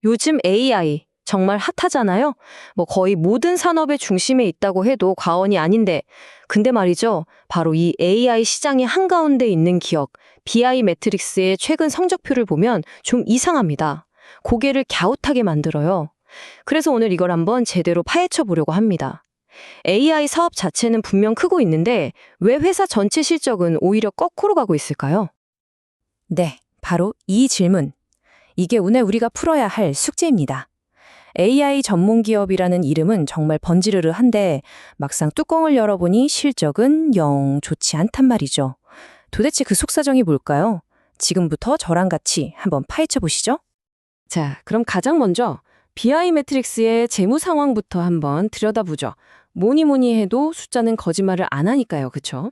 요즘 AI 정말 핫하잖아요. 뭐 거의 모든 산업의 중심에 있다고 해도 과언이 아닌데, 근데 말이죠. 바로 이 AI 시장의 한가운데 있는 기업, BI 매트릭스의 최근 성적표를 보면 좀 이상합니다. 고개를 갸웃하게 만들어요. 그래서 오늘 이걸 한번 제대로 파헤쳐 보려고 합니다. AI 사업 자체는 분명 크고 있는데 왜 회사 전체 실적은 오히려 거꾸로 가고 있을까요? 네, 바로 이 질문. 이게 오늘 우리가 풀어야 할 숙제입니다. AI 전문 기업이라는 이름은 정말 번지르르한데 막상 뚜껑을 열어보니 실적은 영 좋지 않단 말이죠. 도대체 그 속사정이 뭘까요? 지금부터 저랑 같이 한번 파헤쳐 보시죠. 자, 그럼 가장 먼저 BI 매트릭스의 재무 상황부터 한번 들여다보죠. 뭐니 뭐니 해도 숫자는 거짓말을 안 하니까요. 그쵸?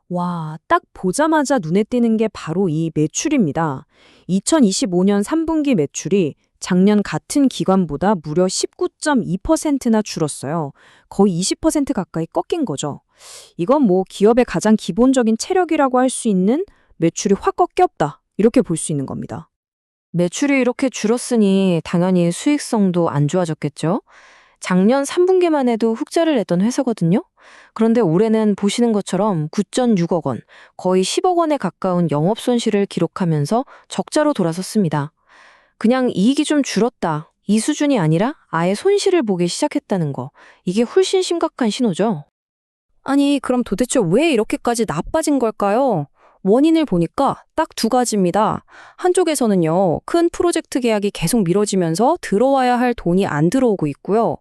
와, 딱 보자마자 눈에 띄는 게 바로 이 매출입니다. 2025년 3분기 매출이 작년 같은 기간보다 무려 19.2%나 줄었어요. 거의 20% 가까이 꺾인 거죠. 이건 뭐 기업의 가장 기본적인 체력이라고 할 수 있는 매출이 확 꺾였다. 이렇게 볼 수 있는 겁니다. 매출이 이렇게 줄었으니 당연히 수익성도 안 좋아졌겠죠? 작년 3분기만 해도 흑자를 냈던 회사거든요. 그런데 올해는 보시는 것처럼 9.6억 원, 거의 10억 원에 가까운 영업 손실을 기록하면서 적자로 돌아섰습니다. 그냥 이익이 좀 줄었다. 이 수준이 아니라 아예 손실을 보기 시작했다는 거. 이게 훨씬 심각한 신호죠. 아니, 그럼 도대체 왜 이렇게까지 나빠진 걸까요? 원인을 보니까 딱 두 가지입니다. 한쪽에서는요, 큰 프로젝트 계약이 계속 미뤄지면서 들어와야 할 돈이 안 들어오고 있고요.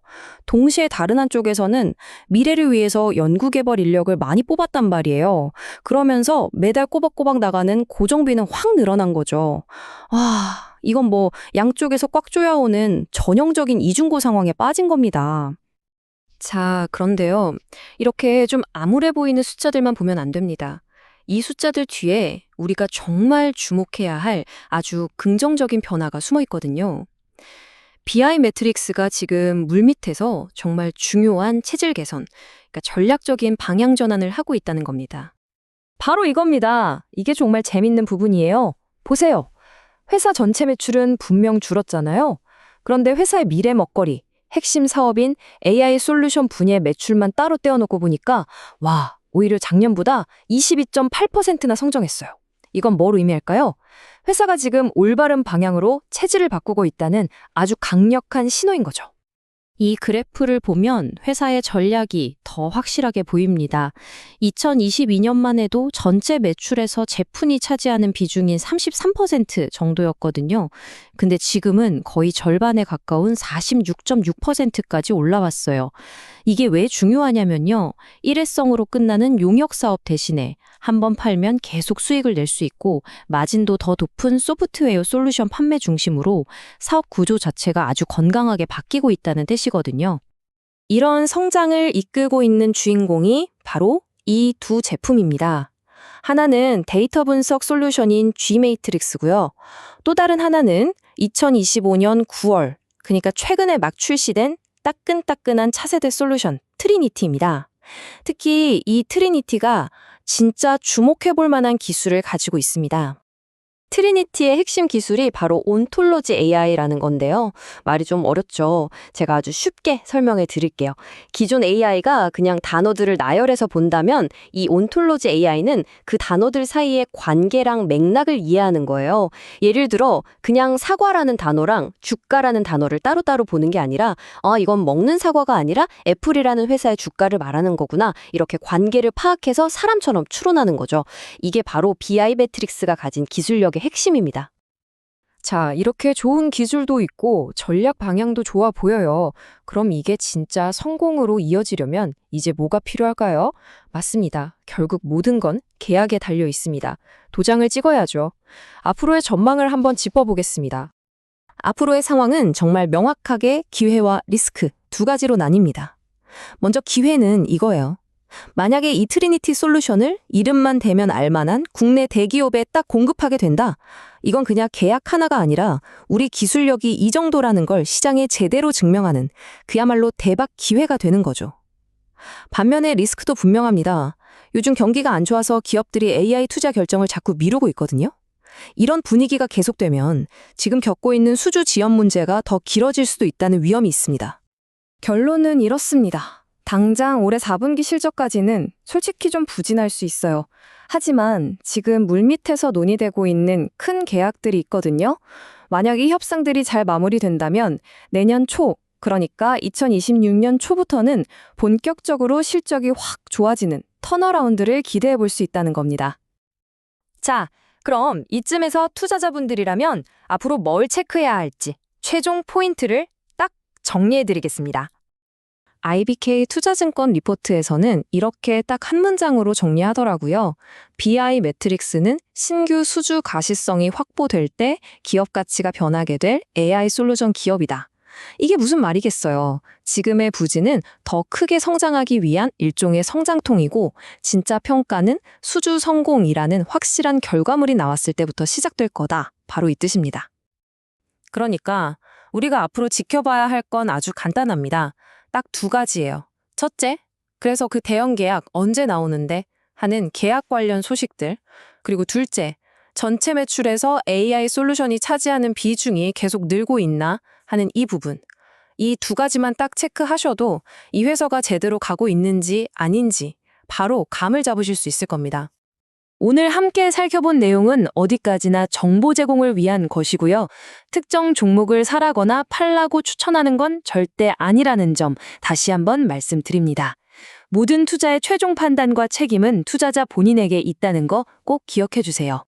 동시에 다른 한쪽에서는 미래를 위해서 연구개발 인력을 많이 뽑았단 말이에요. 그러면서 매달 꼬박꼬박 나가는 고정비는 확 늘어난 거죠. 아, 이건 뭐 양쪽에서 꽉 조여오는 전형적인 이중고 상황에 빠진 겁니다. 자, 그런데요. 이렇게 좀 암울해 보이는 숫자들만 보면 안 됩니다. 이 숫자들 뒤에 우리가 정말 주목해야 할 아주 긍정적인 변화가 숨어 있거든요. BI 매트릭스가 지금 물밑에서 정말 중요한 체질 개선, 그러니까 전략적인 방향 전환을 하고 있다는 겁니다. 바로 이겁니다. 이게 정말 재밌는 부분이에요. 보세요. 회사 전체 매출은 분명 줄었잖아요. 그런데 회사의 미래 먹거리, 핵심 사업인 AI 솔루션 분야의 매출만 따로 떼어놓고 보니까 와, 오히려 작년보다 22.8%나 성장했어요. 이건 뭘 의미할까요? 회사가 지금 올바른 방향으로 체질을 바꾸고 있다는 아주 강력한 신호인 거죠. 이 그래프를 보면 회사의 전략이 더 확실하게 보입니다. 2022년만 해도 전체 매출에서 제품이 차지하는 비중인 33% 정도였거든요. 근데 지금은 거의 절반에 가까운 46.6%까지 올라왔어요. 이게 왜 중요하냐면요. 일회성으로 끝나는 용역 사업 대신에 한 번 팔면 계속 수익을 낼 수 있고 마진도 더 높은 소프트웨어 솔루션 판매 중심으로 사업 구조 자체가 아주 건강하게 바뀌고 있다는 뜻이거든요. 이런 성장을 이끌고 있는 주인공이 바로 이 두 제품입니다. 하나는 데이터 분석 솔루션인 G매트릭스고요. 또 다른 하나는 2025년 9월, 그러니까 최근에 막 출시된 따끈따끈한 차세대 솔루션 트리니티입니다. 특히 이 트리니티가 진짜 주목해볼 만한 기술을 가지고 있습니다. 트리니티의 핵심 기술이 바로 온톨로지 AI라는 건데요. 말이 좀 어렵죠. 제가 아주 쉽게 설명해 드릴게요. 기존 AI가 그냥 단어들을 나열해서 본다면 이 온톨로지 AI는 그 단어들 사이의 관계랑 맥락을 이해하는 거예요. 예를 들어 그냥 사과라는 단어랑 주가라는 단어를 따로따로 보는 게 아니라 이건 먹는 사과가 아니라 애플이라는 회사의 주가를 말하는 거구나. 이렇게 관계를 파악해서 사람처럼 추론하는 거죠. 이게 바로 BI 매트릭스가 가진 기술력의 핵심입니다. 자, 이렇게 좋은 기술도 있고 전략 방향도 좋아 보여요. 그럼 이게 진짜 성공으로 이어지려면 이제 뭐가 필요할까요? 맞습니다. 결국 모든 건 계약에 달려 있습니다. 도장을 찍어야죠. 앞으로의 전망을 한번 짚어보겠습니다. 앞으로의 상황은 정말 명확하게 기회와 리스크 두 가지로 나뉩니다. 먼저 기회는 이거예요. 만약에 이 트리니티 솔루션을 이름만 대면 알만한 국내 대기업에 딱 공급하게 된다. 이건 그냥 계약 하나가 아니라 우리 기술력이 이 정도라는 걸 시장에 제대로 증명하는 그야말로 대박 기회가 되는 거죠. 반면에 리스크도 분명합니다. 요즘 경기가 안 좋아서 기업들이 AI 투자 결정을 자꾸 미루고 있거든요. 이런 분위기가 계속되면 지금 겪고 있는 수주 지연 문제가 더 길어질 수도 있다는 위험이 있습니다. 결론은 이렇습니다. 당장 올해 4분기 실적까지는 솔직히 좀 부진할 수 있어요. 하지만 지금 물밑에서 논의되고 있는 큰 계약들이 있거든요. 만약 이 협상들이 잘 마무리된다면 내년 초, 그러니까 2026년 초부터는 본격적으로 실적이 확 좋아지는 턴어라운드를 기대해 볼 수 있다는 겁니다. 자, 그럼 이쯤에서 투자자분들이라면 앞으로 뭘 체크해야 할지 최종 포인트를 딱 정리해 드리겠습니다. IBK 투자증권 리포트에서는 이렇게 딱 한 문장으로 정리하더라고요. BI 매트릭스는 신규 수주 가시성이 확보될 때 기업 가치가 변하게 될 AI 솔루션 기업이다. 이게 무슨 말이겠어요. 지금의 부진은 더 크게 성장하기 위한 일종의 성장통이고 진짜 평가는 수주 성공이라는 확실한 결과물이 나왔을 때부터 시작될 거다. 바로 이 뜻입니다. 그러니까 우리가 앞으로 지켜봐야 할 건 아주 간단합니다. 딱 두 가지예요. 첫째, 그래서 그 대형 계약 언제 나오는데 하는 계약 관련 소식들. 그리고 둘째, 전체 매출에서 AI 솔루션이 차지하는 비중이 계속 늘고 있나 하는 이 부분. 이 두 가지만 딱 체크하셔도 이 회사가 제대로 가고 있는지 아닌지 바로 감을 잡으실 수 있을 겁니다. 오늘 함께 살펴본 내용은 어디까지나 정보 제공을 위한 것이고요. 특정 종목을 사라거나 팔라고 추천하는 건 절대 아니라는 점 다시 한번 말씀드립니다. 모든 투자의 최종 판단과 책임은 투자자 본인에게 있다는 거 꼭 기억해 주세요.